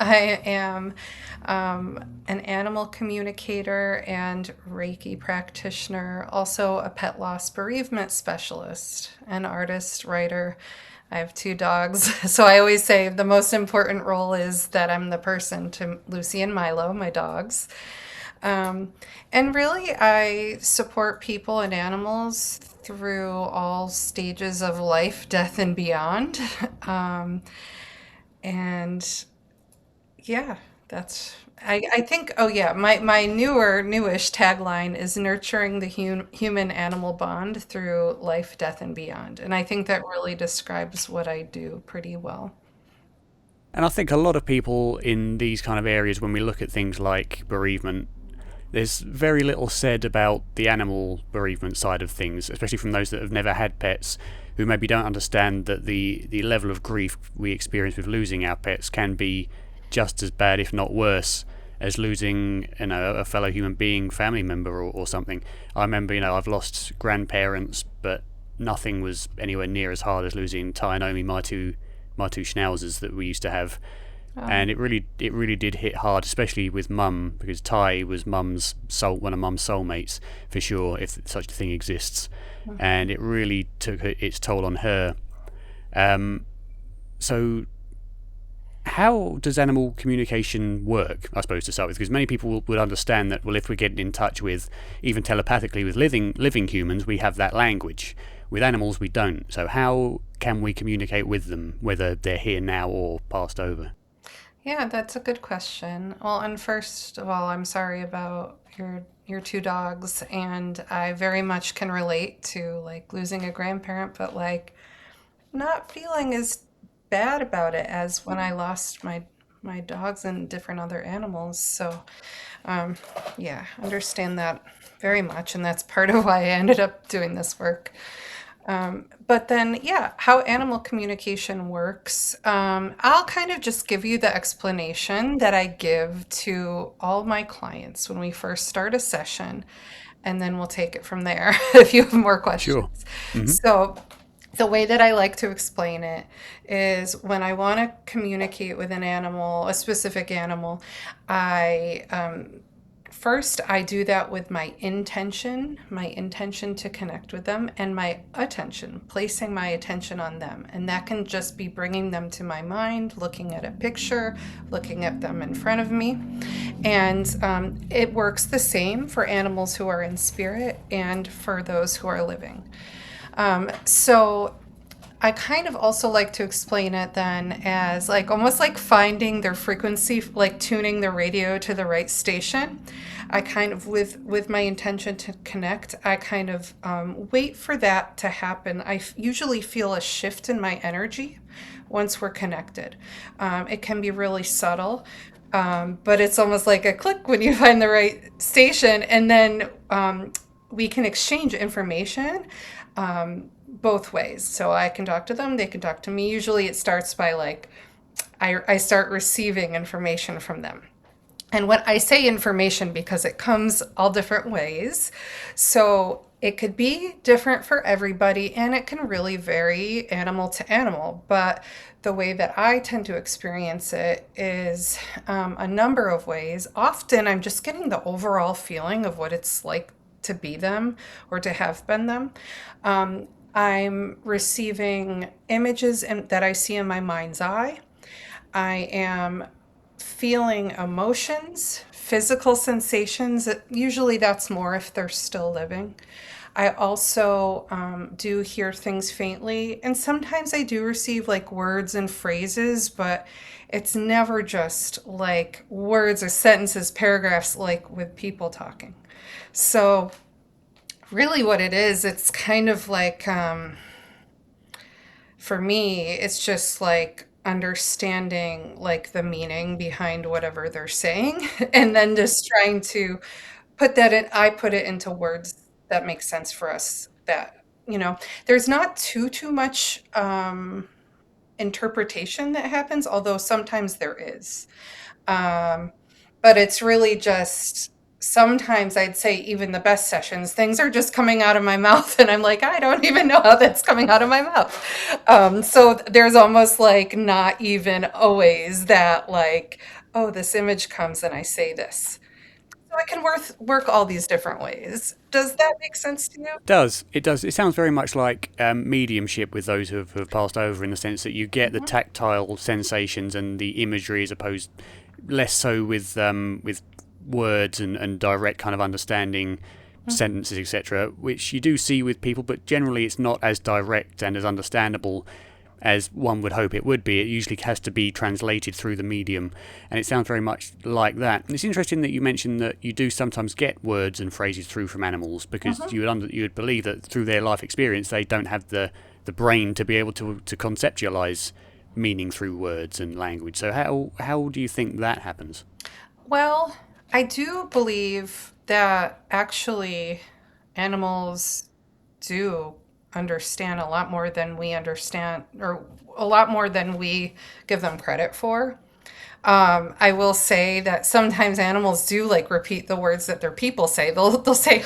I am an animal communicator and Reiki practitioner, also a pet loss bereavement specialist, an artist, writer. I have two dogs. So I always say the most important role is that I'm the person to Lucy and Milo, my dogs. Um, and really, I support people and animals through all stages of life, death, and beyond. Um, and yeah, that's I think oh yeah, my newish tagline is nurturing the human animal bond through life, death, and beyond. And I think that really describes what I do pretty well. And I think a lot of people in these kind of areas, when we look at things like bereavement, there's very little said about the animal bereavement side of things, especially from those that have never had pets, who maybe don't understand that the level of grief we experience with losing our pets can be just as bad, if not worse, as losing a fellow human being, family member, or something. I remember I've lost grandparents, but nothing was anywhere near as hard as losing Ty and Omi, my two schnauzers that we used to have, Oh, and it really did hit hard, especially with Mum, because Ty was one of Mum's soulmates for sure, if such a thing exists, and it really took its toll on her. Um, so, how does animal communication work? I suppose to start with, because many people would understand that. Well, if we're getting in touch with, even telepathically, with living humans, we have that language. With animals, we don't. So, how can we communicate with them, whether they're here now or passed over? yeah, that's a good question. Well, and first of all, I'm sorry about your two dogs, and I very much can relate to like losing a grandparent, but like not feeling as bad about it as when I lost my dogs and different other animals. So, um, yeah, understand that very much, and that's part of why I ended up doing this work. But then, yeah, how animal communication works. I'll kind of just give you the explanation that I give to all my clients when we first start a session, and then we'll take it from there if you have more Sure. questions. Hmm. So, the way that I like to explain it is when I want to communicate with an animal, a specific animal, I first I do that with my intention to connect with them, and my attention, placing my attention on them. And that can just be bringing them to my mind, looking at a picture, looking at them in front of me. And it works the same for animals who are in spirit and for those who are living. So I kind of also like to explain it then as like almost like finding their frequency, like tuning the radio to the right station. I kind of with my intention to connect, I kind of wait for that to happen. Usually feel a shift in my energy once we're connected. It can be really subtle, but it's almost like a click when you find the right station, and then we can exchange information both ways. So I can talk to them, they can talk to me. Usually it starts by like, I start receiving information from them. And when I say information, because it comes all different ways, so it could be different for everybody and it can really vary animal to animal. But the way that I tend to experience it is a number of ways. Often I'm just getting the overall feeling of what it's like to be them or to have been them. I'm receiving images that I see in my mind's eye. I am feeling emotions, physical sensations. Usually that's more if they're still living. I also do hear things faintly, and sometimes I do receive like words and phrases, but it's never just like words or sentences, paragraphs like with people talking. So, really, what it is, it's kind of like for me, it's just like understanding like the meaning behind whatever they're saying and then just trying to put that in I put it into words that make sense for us that, there's not too much interpretation that happens, although sometimes there is. Um, but it's really just sometimes I'd say even the best sessions, things are just coming out of my mouth, and I'm like, I don't even know how that's coming out of my mouth. So there's almost like not even always that like, oh, this image comes and I say this. So I can work all these different ways. Does that make sense to you? Does it does? It sounds very much like mediumship with those who have passed over, in the sense that you get the Mhm. tactile sensations and the imagery, as opposed less so with words and direct kind of understanding sentences, etc., which you do see with people, but generally it's not as direct and as understandable as one would hope it would be. It usually has to be translated through the medium, and it sounds very much like that. And it's interesting that you mentioned that you do sometimes get words and phrases through from animals, because Mhm. you would believe that through their life experience they don't have the brain to be able to conceptualize meaning through words and language. So how do you think that happens? Well, I do believe that actually animals do understand a lot more than we understand, or a lot more than we give them credit for. I will say that sometimes animals do like repeat the words that their people say. They'll say,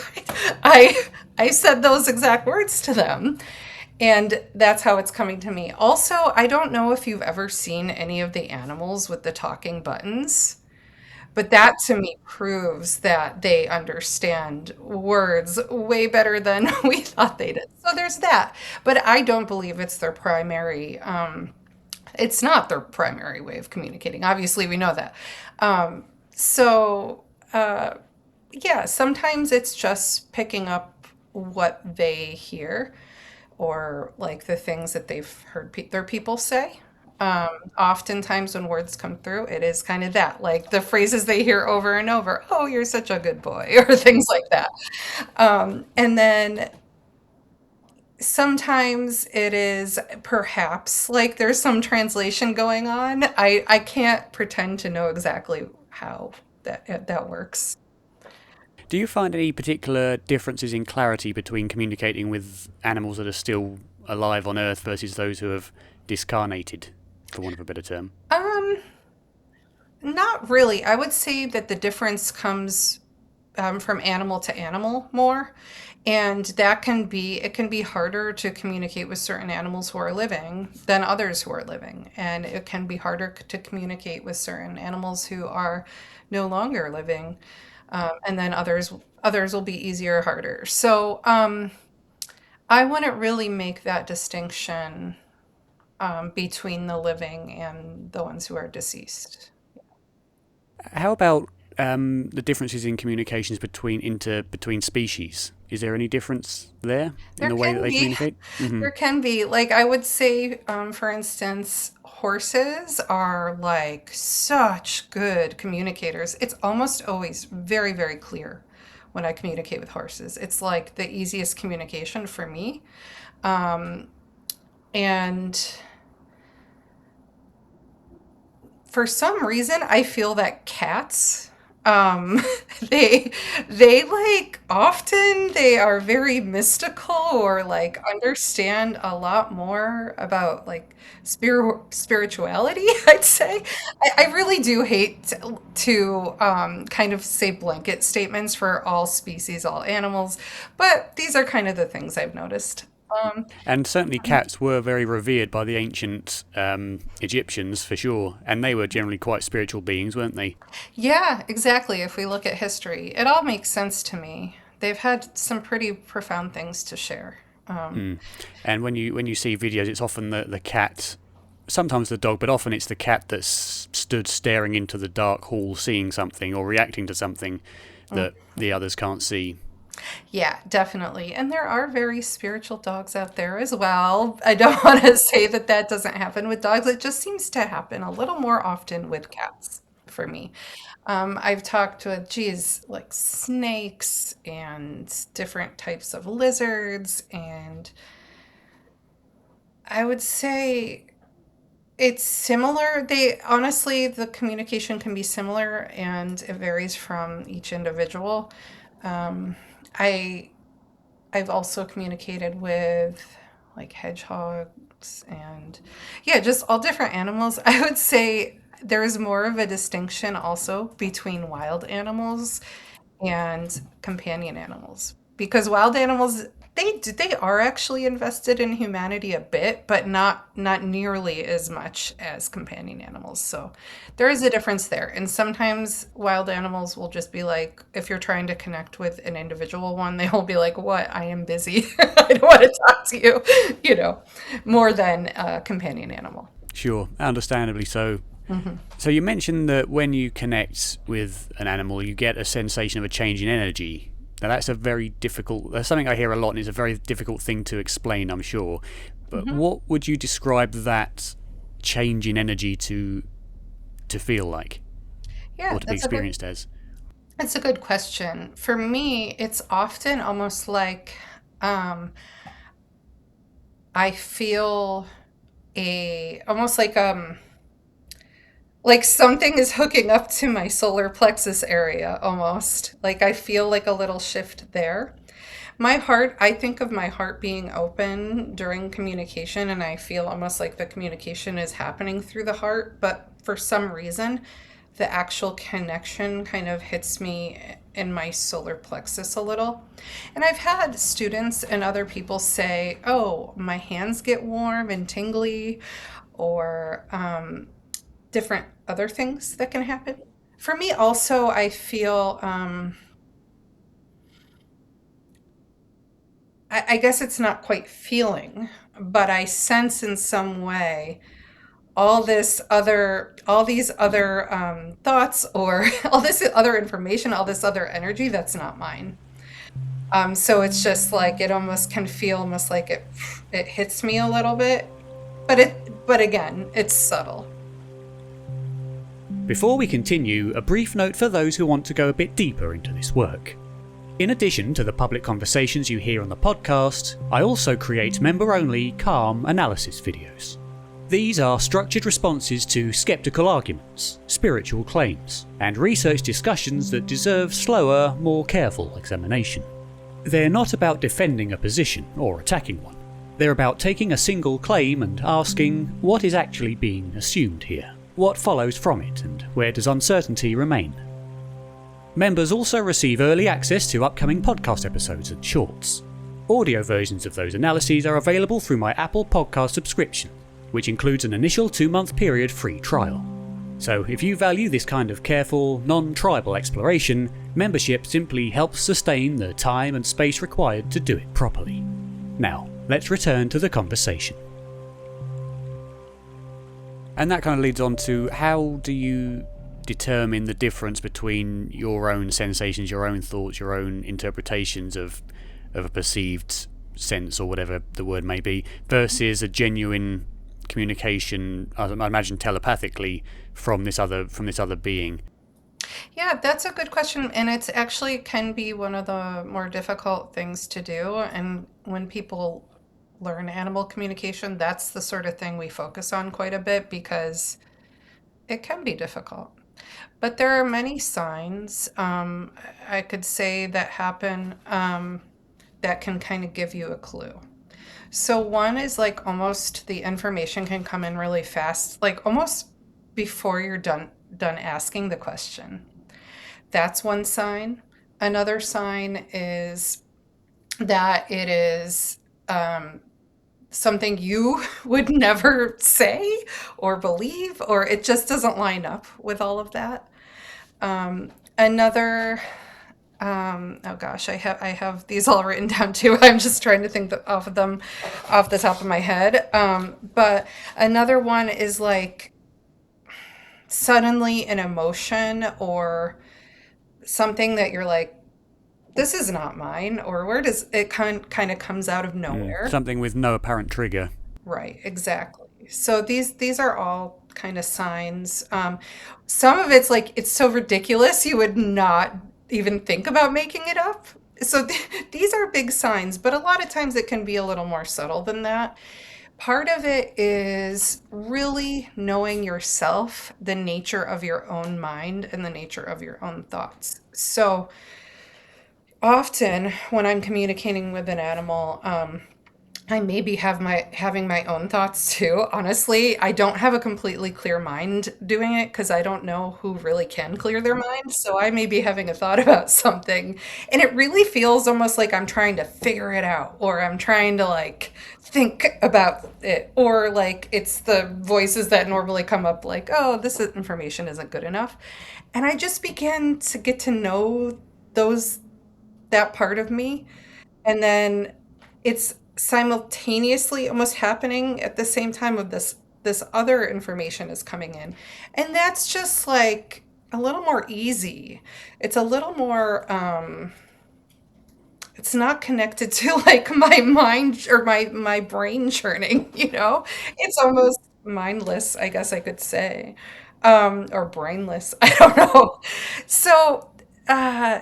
"I I said those exact words to them," and that's how it's coming to me. Also, I don't know if you've ever seen any of the animals with the talking buttons. But that to me proves that they understand words way better than we thought they did. So there's that. But I don't believe it's their primary, it's not their primary way of communicating. Obviously, we know that. So, yeah, sometimes it's just picking up what they hear or like the things that they've heard their people say. Oftentimes, when words come through, it is kind of that, like the phrases they hear over and over. Oh, you're such a good boy, or things like that. And then sometimes it is perhaps like there's some translation going on. I can't pretend to know exactly how that works. Do you find any particular differences in clarity between communicating with animals that are still alive on Earth versus those who have discarnated, for want of a better term? Um, Not really. I would say that the difference comes from animal to animal more. And it can be harder to communicate with certain animals who are living than others who are living. And it can be harder to communicate with certain animals who are no longer living. And then others will be easier or harder. So I wouldn't really make that distinction between the living and the ones who are deceased. How about the differences in communications between species? Is there any difference there in There the way that can they be. communicate? There can be. Like, I would say, for instance, horses are like such good communicators. It's almost always very, very clear when I communicate with horses. It's like the easiest communication for me. And for some reason, I feel that cats, um, they they like often they are very mystical or like understand a lot more about like spirituality, I'd say. I really do hate to kind of say blanket statements for all species, all animals, but these are kind of the things I've noticed. Um, And certainly, cats were very revered by the ancient Egyptians, for sure, and they were generally quite spiritual beings, weren't they? Yeah, exactly. If we look at history, it all makes sense to me. They've had some pretty profound things to share. And when you see videos, it's often the cat, sometimes the dog, but often it's the cat that's stood staring into the dark hall, seeing something or reacting to something that the others can't see. Yeah, definitely. And there are very spiritual dogs out there as well. I don't want to say that that doesn't happen with dogs. It just seems to happen a little more often with cats for me. I've talked with, geez, like snakes and different types of lizards. And I would say it's similar. They honestly, the communication can be similar and it varies from each individual. Um, I I've also communicated with like hedgehogs dogs, and yeah, just all different animals. I would say there's more of a distinction also between wild animals and companion animals, because wild animals, they are actually invested in humanity a bit, but not nearly as much as companion animals. So there is a difference there. And sometimes wild animals will just be like, if you're trying to connect with an individual one, they will be like, what, I am busy. I don't want to talk to you, you know, more than a companion animal. Sure, understandably so. Hmm. So you mentioned that when you connect with an animal, you get a sensation of a change in energy. Now that's that's something I hear a lot, and it's a very difficult thing to explain, I'm sure. But Hmm. what would you describe that change in energy to feel like, Yeah, or to be experienced as? that's a good question. For me, it's often almost um, I feel almost like something is hooking up to my solar plexus area almost. Like I feel like a little shift there. My heart, I think of my heart being open during communication, and I feel almost like the communication is happening through the heart, but for some reason, the actual connection kind of hits me in my solar plexus a little. And I've had students and other people say, oh, my hands get warm and tingly, or different other things that can happen. For me, also, I feel, I guess it's not quite feeling, but I sense in some way all these other thoughts, or all this other information, all this other energy that's not mine. So it's just like it almost can feel almost like it hits me a little bit, but again, it's subtle. Before we continue, a brief note for those who want to go a bit deeper into this work. In addition to the public conversations you hear on the podcast, I also create member-only calm analysis videos. These are structured responses to skeptical arguments, spiritual claims, and research discussions that deserve slower, more careful examination. They're not about defending a position or attacking one. They're about taking a single claim and asking, what is actually being assumed here? What follows from it, and where does uncertainty remain? Members also receive early access to upcoming podcast episodes and shorts. Audio versions of those analyses are available through my Apple Podcast subscription, which includes an initial 2-month period free trial. So if you value this kind of careful, non-tribal exploration, membership simply helps sustain the time and space required to do it properly. Now, let's return to the conversation. And that kind of leads on to, how do you determine the difference between your own sensations, your own thoughts, your own interpretations of a perceived sense, or whatever the word may be, versus a genuine communication, I imagine telepathically, from this other being? Yeah, that's a good question, and it's actually can be one of the more difficult things to do. And when people learn animal communication, that's the sort of thing we focus on quite a bit because it can be difficult. But there are many signs, I could say, that happen, that can kind of give you a clue. So one is like almost the information can come in really fast, like almost before you're done asking the question. That's one sign. Another sign is that it is something you would never say or believe, or it just doesn't line up with all of that. Another, oh gosh, I have these all written down too. I'm just trying to think of them off the top of my head. But another one is like suddenly an emotion or something that you're like, this is not mine, or where does it kind of comes out of nowhere. Something with no apparent trigger. Right, exactly. So these are all kind of signs. Some of it's like it's so ridiculous you would not even think about making it up. So these are big signs, but a lot of times it can be a little more subtle than that. Part of it is really knowing yourself, the nature of your own mind, and the nature of your own thoughts. So often when I'm communicating with an animal, I maybe have my having my own thoughts too. Honestly, I don't have a completely clear mind doing it because I don't know who really can clear their mind. So I may be having a thought about something, and it really feels almost like I'm trying to figure it out, or I'm trying to like think about it, or like it's the voices that normally come up like, "Oh, information isn't good enough." And I just begin to get to know those that part of me, and then it's simultaneously almost happening at the same time of this other information is coming in, and that's just like a little more easy. It's a little more it's not connected to like my mind or my brain churning, you know. It's almost mindless, I guess I could say, or brainless. I don't know. So uh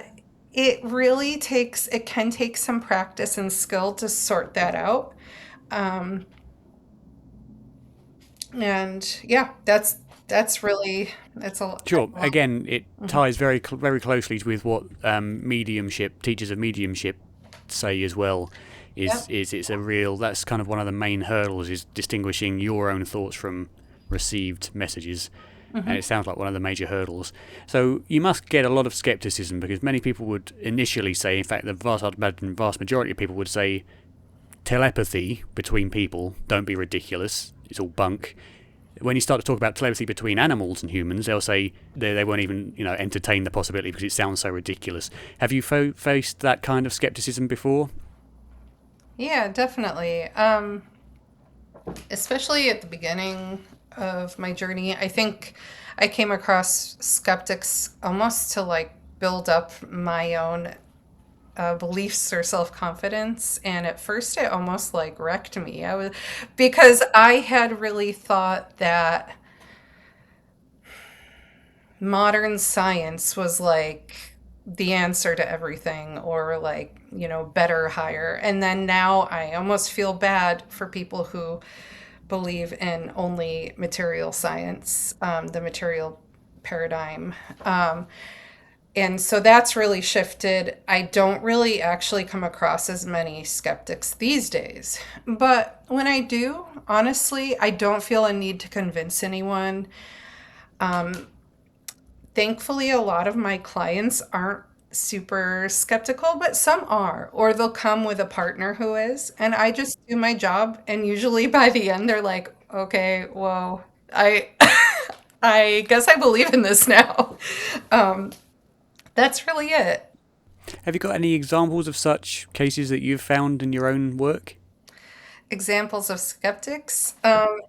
it can take some practice and skill to sort that out. Um, and yeah, that's really that's Sure. a lot. Again, it ties very closely with what mediumship teachers of mediumship say as well. Yep. Is it's a real that's kind of one of the main hurdles is distinguishing your own thoughts from received messages, and Hmm. it sounds like one of the major hurdles. So you must get a lot of skepticism because many people would initially say, in fact, the vast majority of people would say telepathy between people, don't be ridiculous, it's all bunk. When you start to talk about telepathy between animals and humans, they'll say they won't even entertain the possibility because it sounds so ridiculous. Have you faced that kind of skepticism before? Yeah, definitely. Especially at the beginning of my journey, I think I came across skeptics almost to like build up my own beliefs or self-confidence, and at first it almost like wrecked me. I was because I had really thought that modern science was like the answer to everything, or like, you know, better, higher. And then now I almost feel bad for people who believe in only material science, the material paradigm. Um, and so that's really shifted. I don't really actually come across as many skeptics these days. But when I do, honestly, I don't feel a need to convince anyone. Thankfully, a lot of my clients aren't super skeptical, but some are, or they'll come with a partner who is, and I just do my job. And usually by the end, they're like, okay, well, I, I guess I believe in this now. Um, that's really it. Have you got any examples of such cases that you've found in your own work? Examples of skeptics.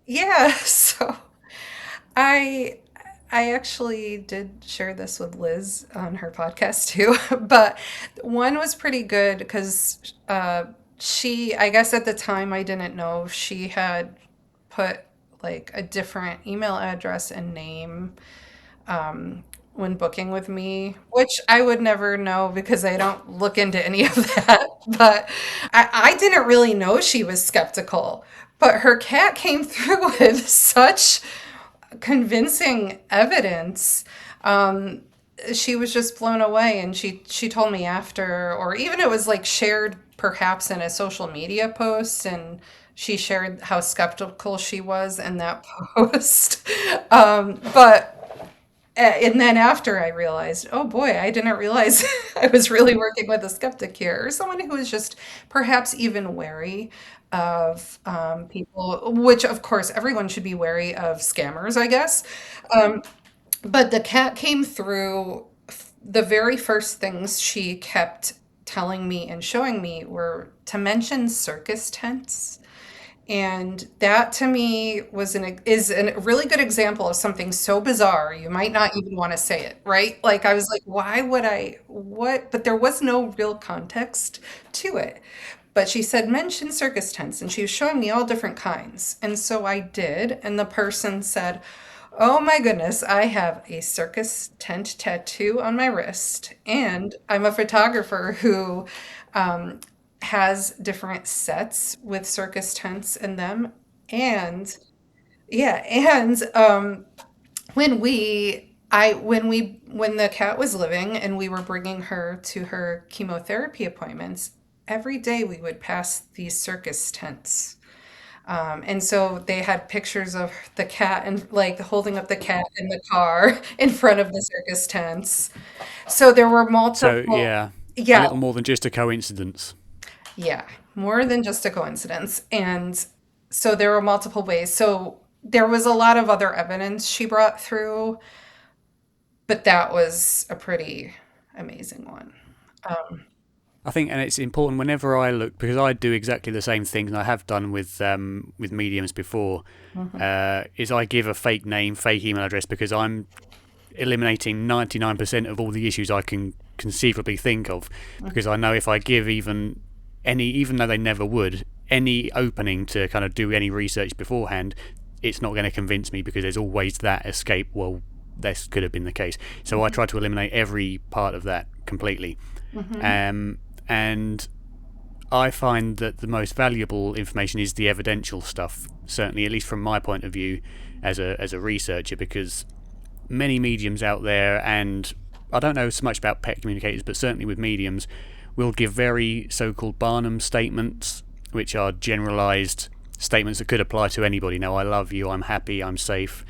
Yeah, so I I actually did share this with Liz on her podcast too, but one was pretty good because I guess at the time I didn't know she had put like a different email address and name when booking with me, which I would never know because I don't look into any of that. But I didn't really know she was skeptical. But her cat came through with such convincing evidence. Um, she was just blown away, and she told me after, or even it was like shared perhaps in a social media post, and she shared how skeptical she was in that post. But and then after I realized, oh boy, I didn't realize I was really working with a skeptic here, or someone who is just perhaps even wary of people, which of course everyone should be wary of scammers, I guess. Um, but the cat came through. The very first things she kept telling me and showing me were to mention circus tents. And that to me is a really good example of something so bizarre you might not even want to say it, right? Like I was like, why would I what? But there was no real context to it. But she said mention circus tents, and she was showing me all different kinds. And so I did, and the person said, "Oh my goodness, I have a circus tent tattoo on my wrist, and I'm a photographer who um, has different sets with circus tents in them." And yeah, and when the cat was living and we were bringing her to her chemotherapy appointments, every day we would pass these circus tents. And so they had pictures of the cat and like holding up the cat in the car in front of the circus tents. So there were So multiple, yeah, a yeah, little more than just a coincidence. yeah, more than just a coincidence. And so there were multiple ways. So there was a lot of other evidence she brought through, but that was a pretty amazing one. I think, and it's important whenever I look, because I do exactly the same things, and I have done with mediums before. Mhm. Is I give a fake name, fake email address, because I'm eliminating 99% of all the issues I can conceivably think of. Because I know if I give even though they never would, any opening to kind of do any research beforehand, it's not going to convince me because there's always that escape. Well, this could have been the case. So I try to eliminate every part of that completely. Mhm. And I find that the most valuable information is the evidential stuff. Certainly, at least from my point of view, as a researcher, because many mediums out there, and I don't know so much about pet communicators, but certainly with mediums, will give very so-called Barnum statements, which are generalized statements that could apply to anybody. Now, I love you, I'm happy, I'm safe,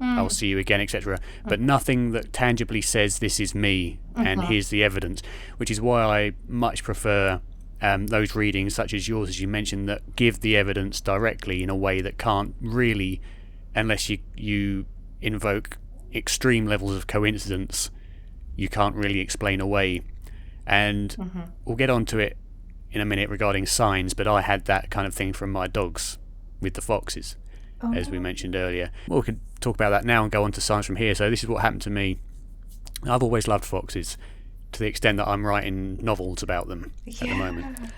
I'll Mm. see you again, etc. But nothing that tangibly says this is me and Mhm. here's the evidence, which is why I much prefer those readings, such as yours, as you mentioned, that give the evidence directly in a way that can't really, unless you invoke extreme levels of coincidence, you can't really explain away. And Mhm. we'll get onto it in a minute regarding signs, but I had that kind of thing from my dogs with the foxes, as we Oh, mentioned earlier. Well, we could talk about that now and go on to signs from here. So this is what happened to me. I've always loved foxes to the extent that I'm writing novels about them at the moment. yeah.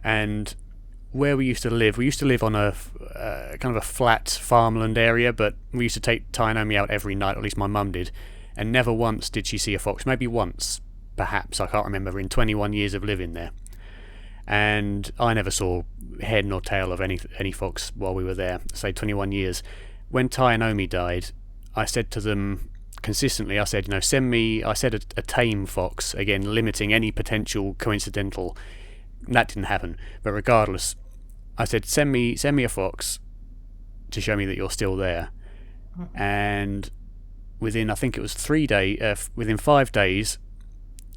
And where we used to live on a kind of a flat farmland area, but we used to take Tainomi out every night, or at least my mum did, and never once did she see a fox. Maybe once, perhaps, I can't remember, in 21 years of living there. And I never saw head nor tail of any fox while we were there, say 21 years. When Tainomi died, I said to them consistently, I said, send me, I said a tame fox, again, limiting any potential coincidental. That didn't happen, but regardless, I said, send me a fox to show me that you're still there. Mhm. And within, I think it was within 5 days,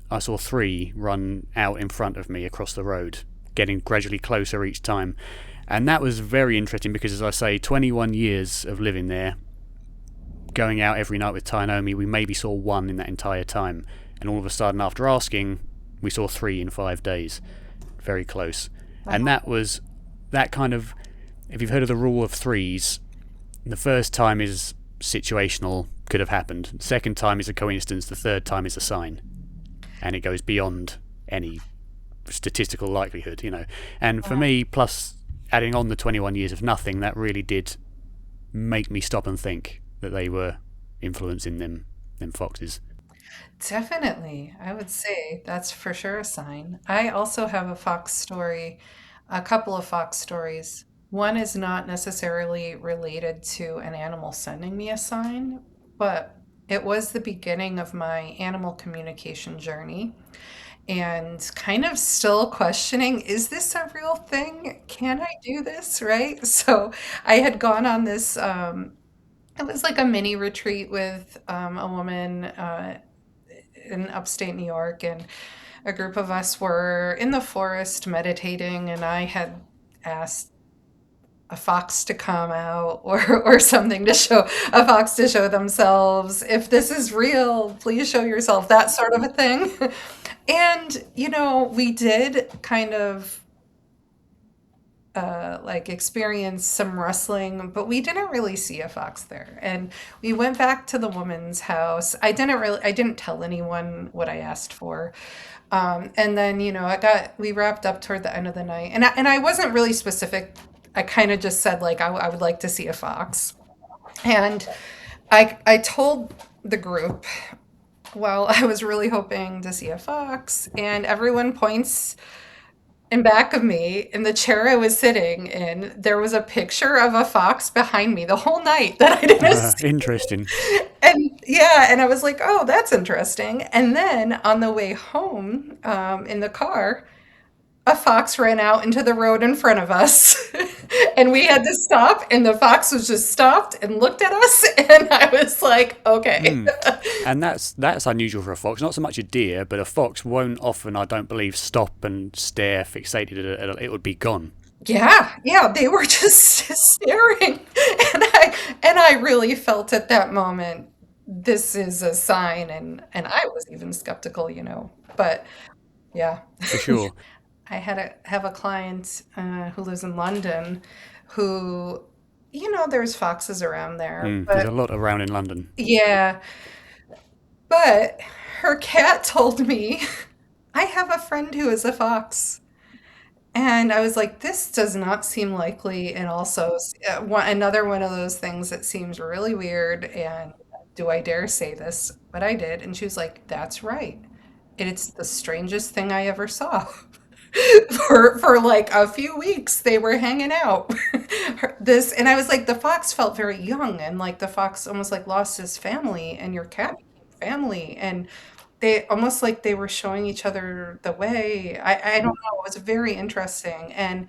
I saw three run out in front of me across the road, getting gradually closer each time. And that was very interesting because, as I say, 21 years of living there, going out every night with Tainomi, we maybe saw one in that entire time. And all of a sudden, after asking, we saw three in 5 days. Very close. And Oh, that was that kind of, if you've heard of the rule of threes, the first time is situational, could have happened. Second time is a coincidence. The third time is a sign. And it goes beyond any statistical likelihood. And for wow. me, plus adding on the 21 years of nothing, that really did make me stop and think that they were influencing them foxes. Definitely. I would say that's for sure a sign. I also have a fox story, a couple of fox stories. One is not necessarily related to an animal sending me a sign, but it was the beginning of my animal communication journey and kind of still questioning, is this a real thing? Can I do this? Right? So I had gone on this, it was like a mini retreat with a woman in upstate New York, and a group of us were in the forest meditating, and I had asked a fox to come out or something to show a fox to show themselves. If this is real, please show yourself, that sort of a thing. And, we did kind of like experience some rustling, but we didn't really see a fox there. And we went back to the woman's house. I didn't tell anyone what I asked for. And then, we wrapped up toward the end of the night, and I wasn't really specific. I kind of just said like, I would like to see a fox. And I told the group, well, I was really hoping to see a fox, and everyone points in back of me in the chair I was sitting in. There was a picture of a fox behind me the whole night that I didn't see. Interesting. And yeah, and I was like, oh, that's interesting. And then on the way home, in the car, a fox ran out into the road in front of us. And we had to stop, and the fox was just stopped and looked at us, and I was like, okay. And that's unusual for a fox. Not so much a deer, but a fox won't often, I don't believe, stop and stare fixated at it. It would be gone. Yeah, they were just staring. And I really felt at that moment, this is a sign, and I was even skeptical, But yeah. For sure. I have a client who lives in London who, there's foxes around there, There's a but lot around in London. yeah, but her cat told me, I have a friend who is a fox. And I was like, this does not seem likely. And also, another one of those things that seems really weird. And do I dare say this? But I did. And she was like, that's right. It's the strangest thing I ever saw. For like a few weeks, they were hanging out. And I was like, the fox felt very young, and like the fox almost like lost his family, and your cat became family. And they almost like they were showing each other the way. I don't know. It was very interesting. And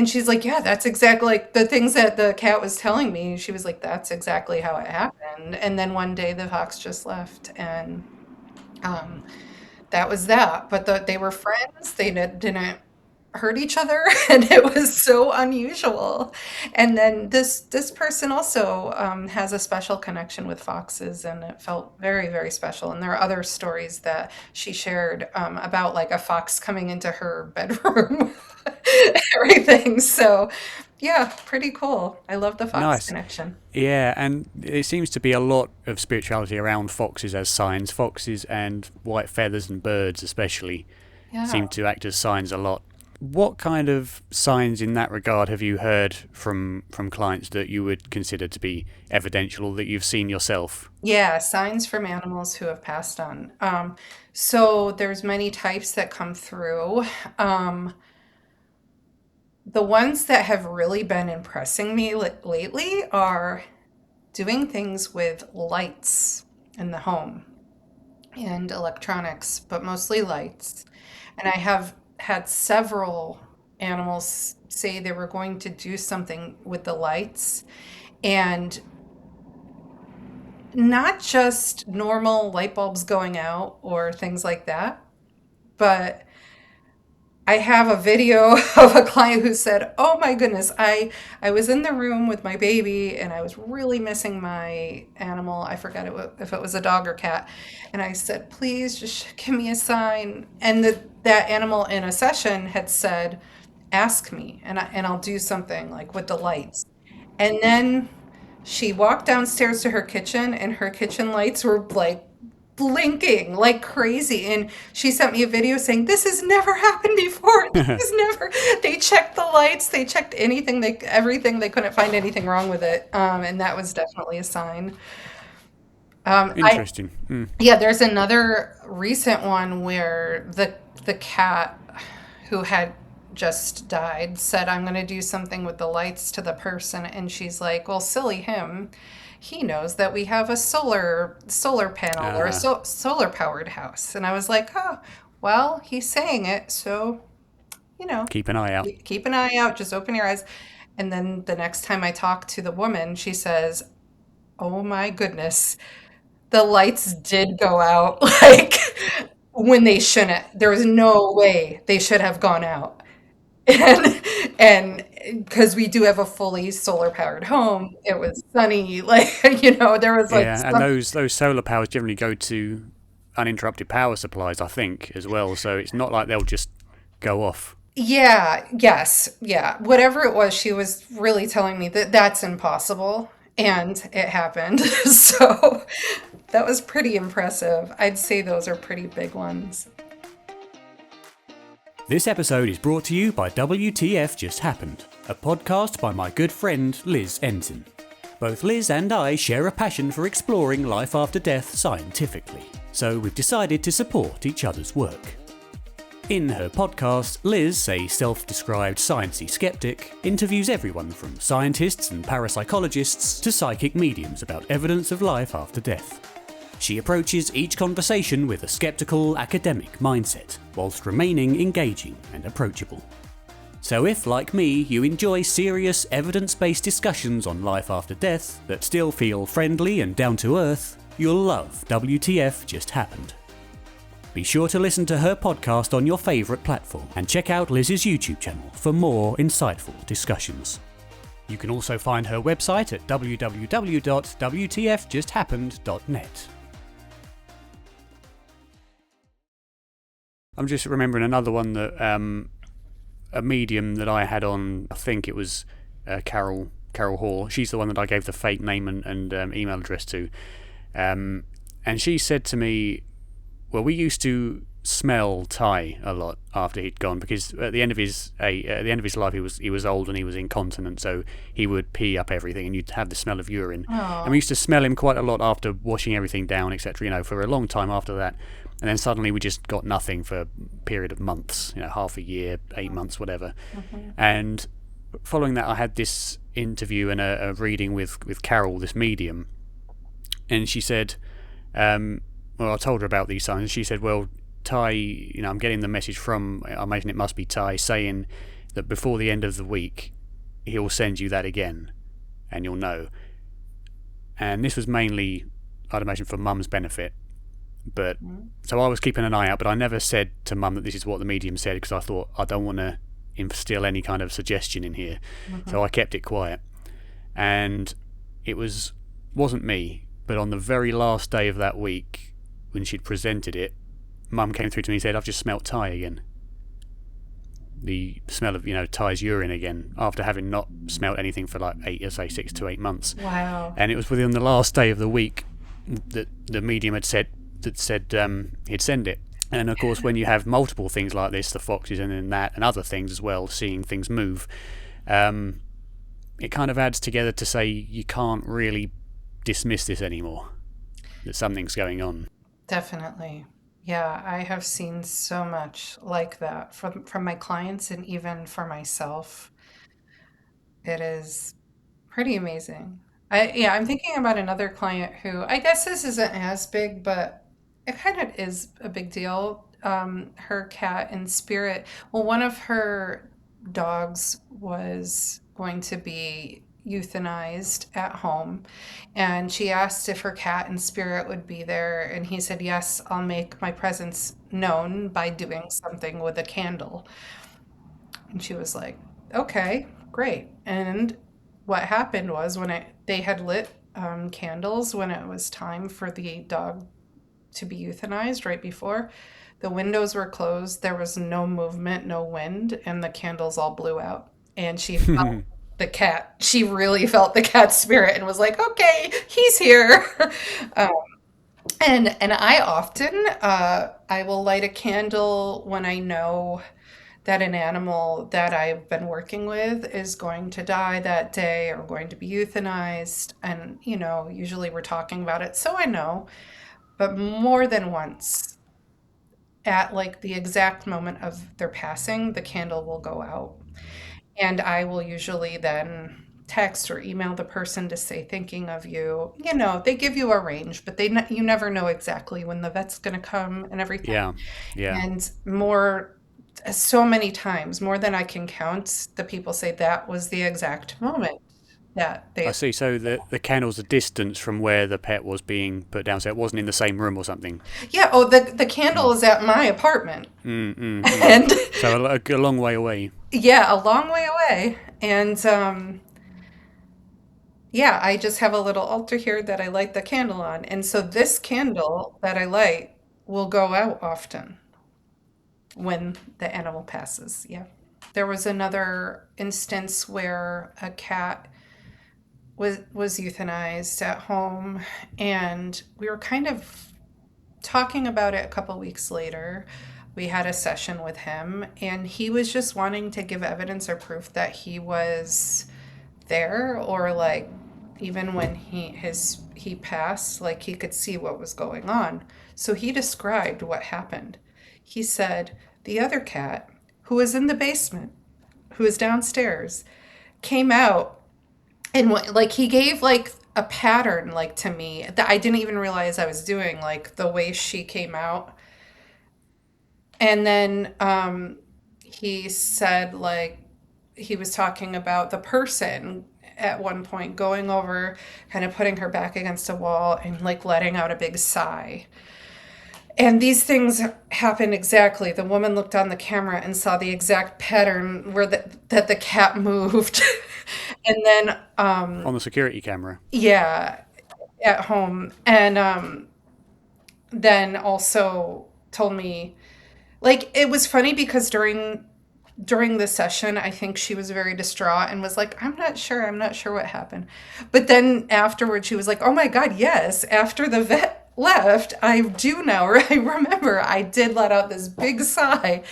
she's like, yeah, that's exactly like the things that the cat was telling me. She was like, that's exactly how it happened. And then one day the fox just left, and um, that was that. But they were friends. They didn't hurt each other, and it was so unusual. And then this person also has a special connection with foxes, and it felt very, very special. And there are other stories that she shared about like a fox coming into her bedroom, everything. So yeah, pretty cool. I love the fox Nice. connection. Yeah, and it seems to be a lot of spirituality around foxes as signs. Foxes and white feathers and birds especially Yeah. seem to act as signs a lot. What kind of signs in that regard have you heard from clients that you would consider to be evidential or that you've seen yourself? Yeah, signs from animals who have passed on. So there's many types that come through. The ones that have really been impressing me lately are doing things with lights in the home and electronics, but mostly lights. And I have had several animals say they were going to do something with the lights, and not just normal light bulbs going out or things like that, but I have a video of a client who said, "Oh my goodness, I was in the room with my baby and I was really missing my animal. I forgot if it was a dog or cat. And I said, please just give me a sign." And that animal in a session had said, "Ask me, and I'll do something like with the lights." And then she walked downstairs to her kitchen, and her kitchen lights were like blinking like crazy. And she sent me a video saying, "This has never happened before. This has never." They checked the lights, they checked everything. They couldn't find anything wrong with it. And that was definitely a sign. I Interesting. Mm. Yeah, there's another recent one where the cat who had just died said, "I'm going to do something with the lights to the person." And she's like, "Well, silly him. He knows that we have a solar panel or a Uh, solar powered house." And I was like, "Oh, well, he's saying it, so you know, keep an eye out. keep an eye out. Just open your eyes." And then the next time I talk to the woman, she says, "Oh my goodness, the lights did go out like when they shouldn't. There was no way they should have gone out." And because we do have a fully solar powered home, it was sunny, like there was like Yeah, and sun. those solar powers generally go to uninterrupted power supplies, I think, as well. So it's not like they'll just go off. Yeah, yes, yeah. Whatever it was, she was really telling me that that's impossible, and it happened. So that was pretty impressive. I'd say those are pretty big ones. This episode is brought to you by WTF Just Happened, a podcast by my good friend Liz Ensign. Both Liz and I share a passion for exploring life after death scientifically, so we've decided to support each other's work. In her podcast, Liz, a self-described sciencey skeptic, interviews everyone from scientists and parapsychologists to psychic mediums about evidence of life after death. She approaches each conversation with a skeptical, academic mindset, whilst remaining engaging and approachable. So if, like me, you enjoy serious, evidence-based discussions on life after death that still feel friendly and down to earth, you'll love WTF Just Happened. Be sure to listen to her podcast on your favourite platform and check out Liz's YouTube channel for more insightful discussions. You can also find her website at www.wtfjusthappened.net. I'm just remembering another one that a medium that I had on, I think it was Carol Hall. She's the one that I gave the fake name and email address to. And she said to me, well, we used to smell Ty a lot after he'd gone, because at the end of his life he was old and he was incontinent, so he would pee up everything and you'd have the smell of urine. Aww. And we used to smell him quite a lot after washing everything down, etc., for a long time after that. And then suddenly we just got nothing for a period of months, half a year, 8 months, whatever. Mm-hmm. And following that, I had this interview and a reading with Carol, this medium, and she said, well, I told her about these signs. She said, well, Ty, I'm getting the message from, I imagine it must be Ty, saying that before the end of the week, he'll send you that again, and you'll know. And this was mainly, I'd imagine, for Mum's benefit. But so I was keeping an eye out, but I never said to Mum that this is what the medium said, because I thought I don't want to instill any kind of suggestion in here. Mm-hmm. So I kept it quiet. And it wasn't me, but on the very last day of that week, when she'd presented it, Mum came through to me and said, I've just smelt Ty again. The smell of, Ty's urine again, after having not smelt anything for 6 to 8 months. Wow. And it was within the last day of the week that the medium had said he'd send it. And of course, when you have multiple things like this, the foxes and then that and other things as well, seeing things move, it kind of adds together to say you can't really dismiss this anymore, that something's going on. Definitely. Yeah, I have seen so much like that from my clients and even for myself. It is pretty amazing. I'm thinking about another client who, I guess this isn't as big, but it kind of is a big deal. Her cat in spirit, well, one of her dogs was going to be euthanized at home, and she asked if her cat in spirit would be there, and he said, yes, I'll make my presence known by doing something with a candle. And she was like, okay, great. And what happened was, they had lit candles when it was time for the dog to be euthanized right before, the windows were closed, there was no movement, no wind, and the candles all blew out. And she felt she really felt the cat's spirit and was like, okay, he's here. And I often, I will light a candle when I know that an animal that I've been working with is going to die that day or going to be euthanized. And, usually we're talking about it, so I know. But more than once, at the exact moment of their passing, the candle will go out. And I will usually then text or email the person to say, thinking of you. They give you a range, but you never know exactly when the vet's going to come and everything. Yeah. And so many times, more than I can count, the people say that was the exact moment that they... I see. So the candle's a distance from where the pet was being put down, so it wasn't in the same room or something. Yeah. Oh, the candle is at my apartment. And so a long way away. Yeah, a long way away. And I just have a little altar here that I light the candle on. And so this candle that I light will go out often when the animal passes. Yeah. There was another instance where a cat was euthanized at home, and we were kind of talking about it a couple weeks later. We had a session with him, and he was just wanting to give evidence or proof that he was there, or even when he passed, he could see what was going on. So he described what happened. He said the other cat, who was in the basement, who was downstairs, came out, and he gave a pattern like to me that I didn't even realize I was doing, like the way she came out. And then he said, like, he was talking about the person at one point going over, kind of putting her back against a wall and like letting out a big sigh. And these things happened exactly. The woman looked on the camera and saw the exact pattern where that the cat moved. And then, On the security camera. yeah, at home. And then also told me, like, it was funny because during the session, I think she was very distraught and was like, I'm not sure what happened. But then afterwards, she was like, oh my God, yes. After the vet left, I do now, or I remember I did let out this big sigh.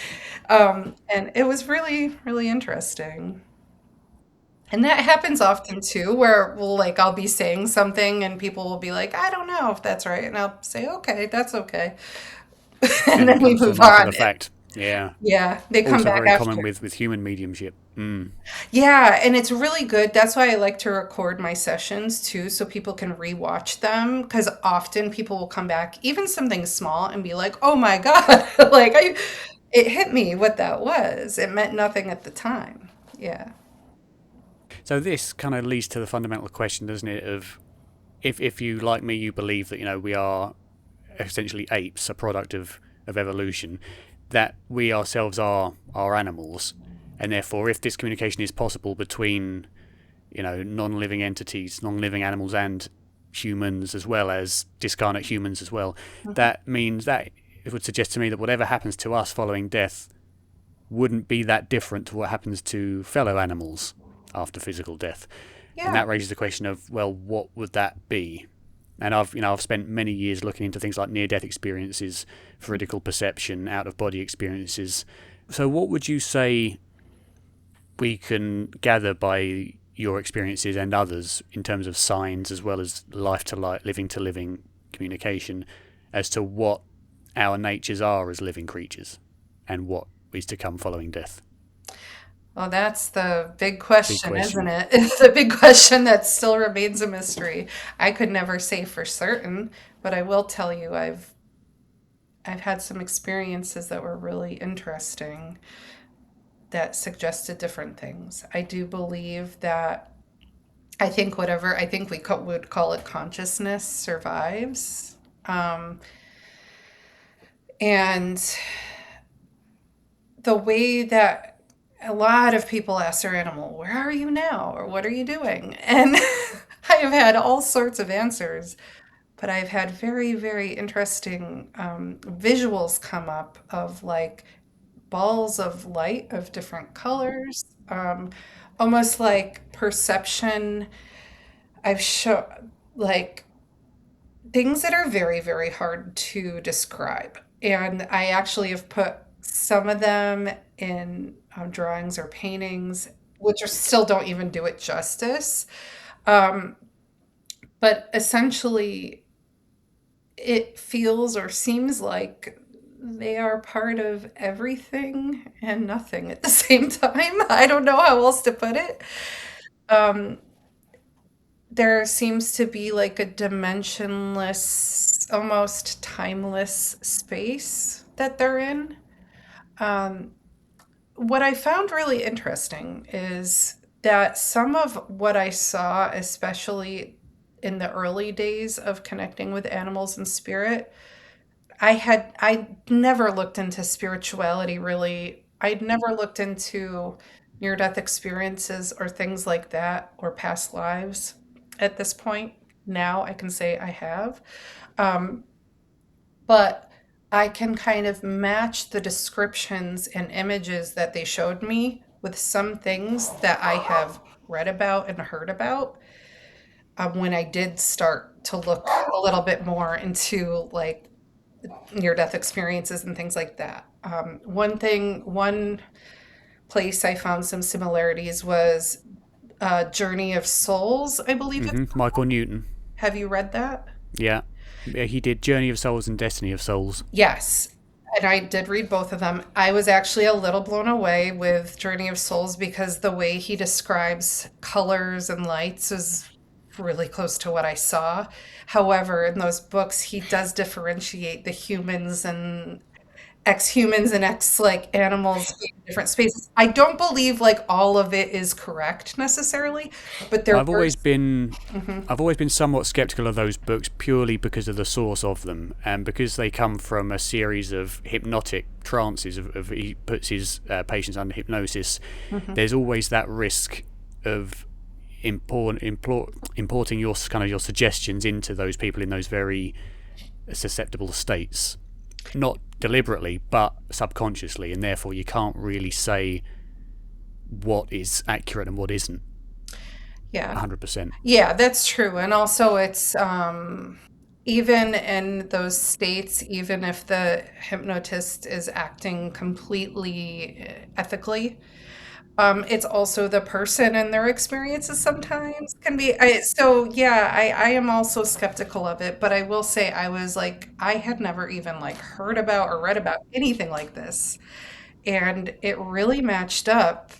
And it was really, really interesting. And that happens often too, where I'll be saying something and people will be like, I don't know if that's right. And I'll say, okay, that's okay. And And then it we comes to them move after the on. fact. Yeah. Yeah, they come Also back very common after. with human mediumship. Mm. Yeah, and it's really good. That's why I like to record my sessions too, so people can rewatch them. Because often people will come back, even something small, and be like, "Oh my God!" It hit me what that was. It meant nothing at the time. Yeah. So this kind of leads to the fundamental question, doesn't it, of if you, like me, you believe that, we are essentially apes, a product of evolution, that we ourselves are animals, and therefore if this communication is possible between, non-living entities, non-living animals and humans, as well as discarnate humans as well, Mhm. that means that it would suggest to me that whatever happens to us following death wouldn't be that different to what happens to fellow animals after physical death. And Yeah. that raises the question of, well, what would that be? And I've spent many years looking into things like near-death experiences, veridical perception, out-of-body experiences. So what would you say we can gather by your experiences and others in terms of signs, as well as life to life, living to living communication, as to what our natures are as living creatures and what is to come following death? Well, that's the big Big question, isn't question. it? It's the big question that still remains a mystery. I could never say for certain, but I will tell you I've had some experiences that were really interesting that suggested different things. I do believe that I think would call it consciousness survives. Um, and the way that a lot of people ask their animal, where are you now? Or what are you doing? And I have had all sorts of answers, but I've had very, very interesting visuals come up of like balls of light of different colors, almost like perception. I've shown like things that are very, very hard to describe. And I actually have put some of them in drawings or paintings, which are, still don't even do it justice. Um, but essentially, it feels or seems like they are part of everything and nothing at the same time. I don't know how else to put it. Um, there seems to be like a dimensionless, almost timeless space that they're in. Um, what I found really interesting is that some of what I saw, especially in the early days of connecting with animals and spirit, I never looked into spirituality really. I'd never looked into near death experiences or things like that or past lives at this point. Now I can say I have. Um, but I can kind of match the descriptions and images that they showed me with some things that I have read about and heard about when I did start to look a little bit more into like near death experiences and things like that. One place I found some similarities was Journey of Souls, I believe it's. Michael Newton. Have you read that? Yeah. Yeah, he did Journey of Souls and Destiny of Souls. Yes. And I did read both of them. I was actually a little blown away with Journey of Souls because the way he describes colors and lights is really close to what I saw. However, in those books, he does differentiate the humans and ex-humans and ex like animals being in different spaces. I don't believe like all of it is correct necessarily, but there I've were. always been Mhm. I've always been somewhat skeptical of those books purely because of the source of them and because they come from a series of hypnotic trances of he puts his patients under hypnosis. Mhm. There's always that risk of importing your kind of your suggestions into those people in those very susceptible states, not deliberately but subconsciously, and therefore you can't really say what is accurate and what isn't Yeah. 100%. Yeah, that's true. And also it's even in those states, even if the hypnotist is acting completely ethically, it's also the person and their experiences sometimes can be. So yeah, I am also skeptical of it, but I will say I was like, I had never even like heard about or read about anything like this. And it really matched up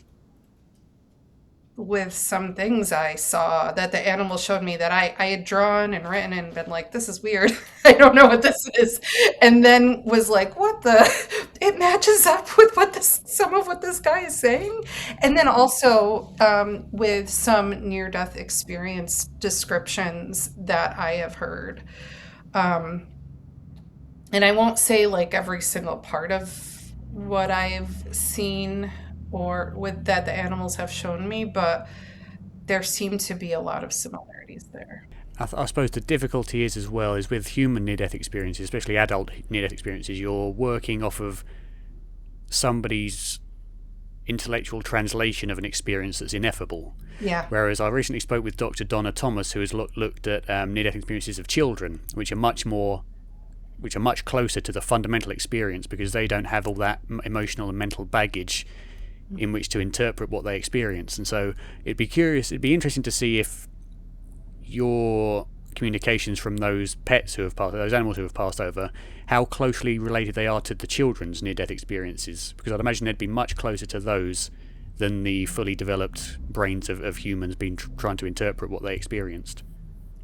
with some things I saw that the animal showed me that I had drawn and written and been like, this is weird. I don't know what this is. And then was like, what the? It matches up with what this, some of what this guy is saying. And then also with some near death experience descriptions that I have heard. Um, and I won't say like every single part of what I've seen or with that the animals have shown me, but there seem to be a lot of similarities there. I suppose the difficulty is as well is with human near-death experiences, especially adult near-death experiences. You're working off of somebody's intellectual translation of an experience that's ineffable. Yeah. Whereas I recently spoke with Dr. Donna Thomas, who has looked at near-death experiences of children, which are much closer to the fundamental experience because they don't have all that emotional and mental baggage in which to interpret what they experience. And so it'd be interesting to see if your communications from those pets who have passed, those animals who have passed over, how closely related they are to the children's near-death experiences, because I'd imagine they'd be much closer to those than the fully developed brains of humans being trying to interpret what they experienced.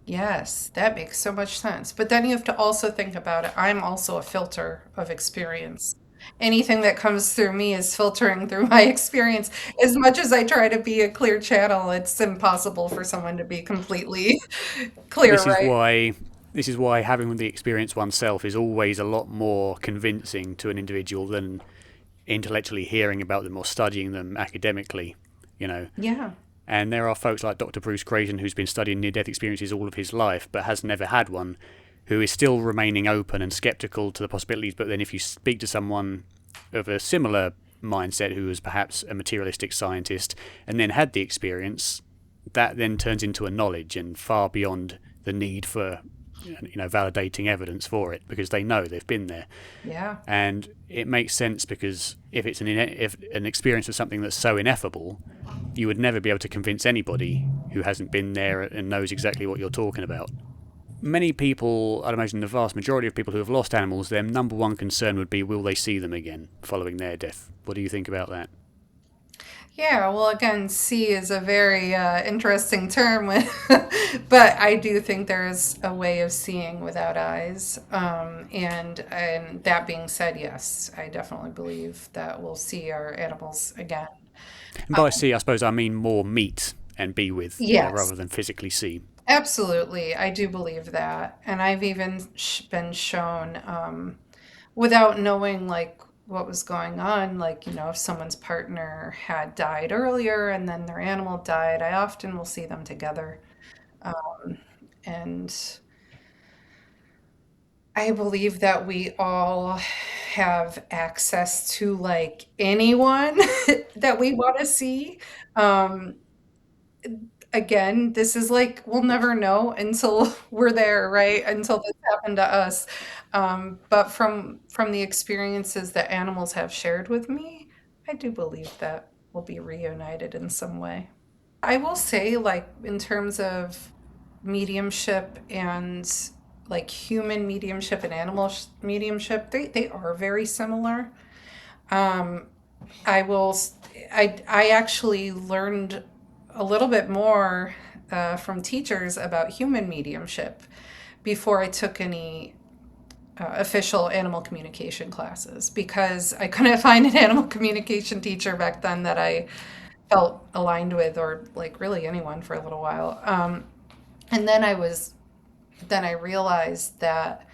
Yes, that makes so much sense. But then you have to also think about it. I'm also a filter of experience. Anything that comes through me is filtering through my experience. As much as I try to be a clear channel, it's impossible for someone to be completely clear, This is right? why this is why having the experience oneself is always a lot more convincing to an individual than intellectually hearing about them or studying them academically, you know. Yeah. And there are folks like Dr. Bruce Creighton, who's been studying near death experiences all of his life but has never had one, who is still remaining open and skeptical to the possibilities. But then, if you speak to someone of a similar mindset who was perhaps a materialistic scientist and then had the experience, that then turns into a knowledge and far beyond the need for validating evidence for it because they know they've been there. Yeah. And it makes sense because if an experience of something that's so ineffable, you would never be able to convince anybody who hasn't been there and knows exactly what you're talking about. Many people, I'd imagine the vast majority of people who have lost animals, their number one concern would be, will they see them again following their death? What do you think about that? Yeah, well, again, see is a very interesting term, but I do think there's a way of seeing without eyes. And that being said, yes, I definitely believe that we'll see our animals again. And by see, I suppose I mean more meet and be with, Yes, rather than physically see. absolutely, I do believe that, and I've even been shown without knowing like what was going on, like if someone's partner had died earlier and then their animal died, I often will see them together. And I believe that we all have access to like anyone that we want to see. Um, Again, this is like we'll never know until we're there, right? Until this happened to us. But from the experiences that animals have shared with me, I do believe that we'll be reunited in some way. I will say, like, in terms of mediumship and like human mediumship and animal mediumship, they are very similar. Um, I will, I actually learned a little bit more from teachers about human mediumship before I took any official animal communication classes, because I couldn't find an animal communication teacher back then that I felt aligned with, or like really anyone, for a little while. And then I realized that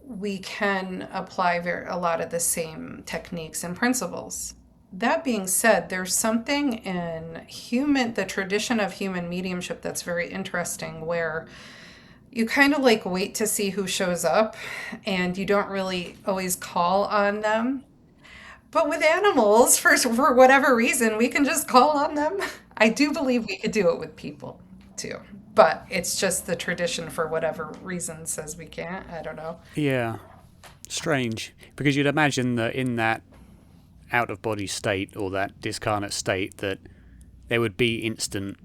we can apply a lot of the same techniques and principles. That being said, there's something in the tradition of human mediumship that's very interesting, where you kind of like wait to see who shows up and you don't really always call on them. But with animals, for whatever reason, we can just call on them. I do believe we could do it with people too. But it's just the tradition, for whatever reason, says we can't. I don't know. Yeah, strange. Because you'd imagine that in that out of body state or that discarnate state, that there would be instant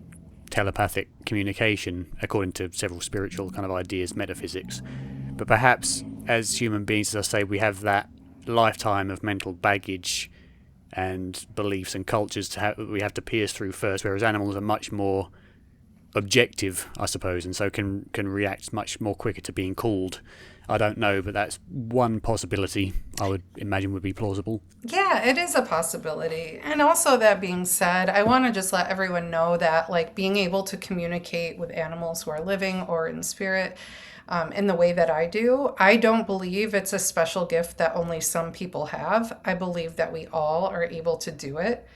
telepathic communication, according to several spiritual kind of ideas, metaphysics. But perhaps as human beings, as I say, we have that lifetime of mental baggage and beliefs and cultures we have to pierce through first, whereas animals are much more objective, I suppose, and so can react much more quicker to being called. I don't know, but that's one possibility I would imagine would be plausible. Yeah, it is a possibility. And also, that being said, I want to just let everyone know that, like, being able to communicate with animals who are living or in spirit, in the way that I do, I don't believe it's a special gift that only some people have. I believe that we all are able to do it.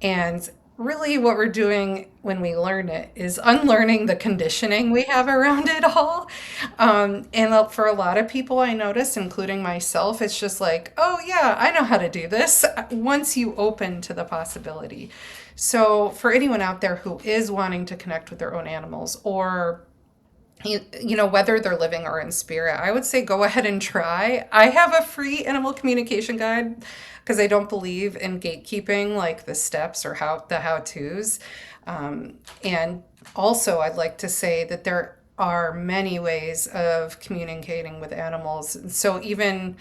And really, what we're doing when we learn it is unlearning the conditioning we have around it all. And for a lot of people, I notice, including myself, it's just like, oh, yeah, I know how to do this, once you open to the possibility. So for anyone out there who is wanting to connect with their own animals, or whether they're living or in spirit, I would say go ahead and try. I have a free animal communication guide, because I don't believe in gatekeeping, like the steps or the how-tos. And also, I'd like to say that there are many ways of communicating with animals. So even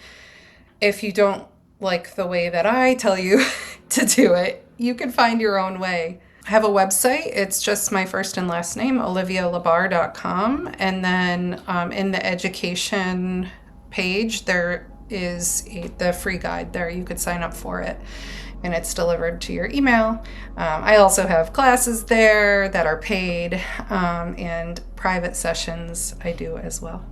if you don't like the way that I tell you to do it, you can find your own way. I have a website. It's just my first and last name, olivialabarre.com. And then in the education page, there is the free guide there. You could sign up for it, and it's delivered to your email. I also have classes there that are paid, and private sessions I do as well.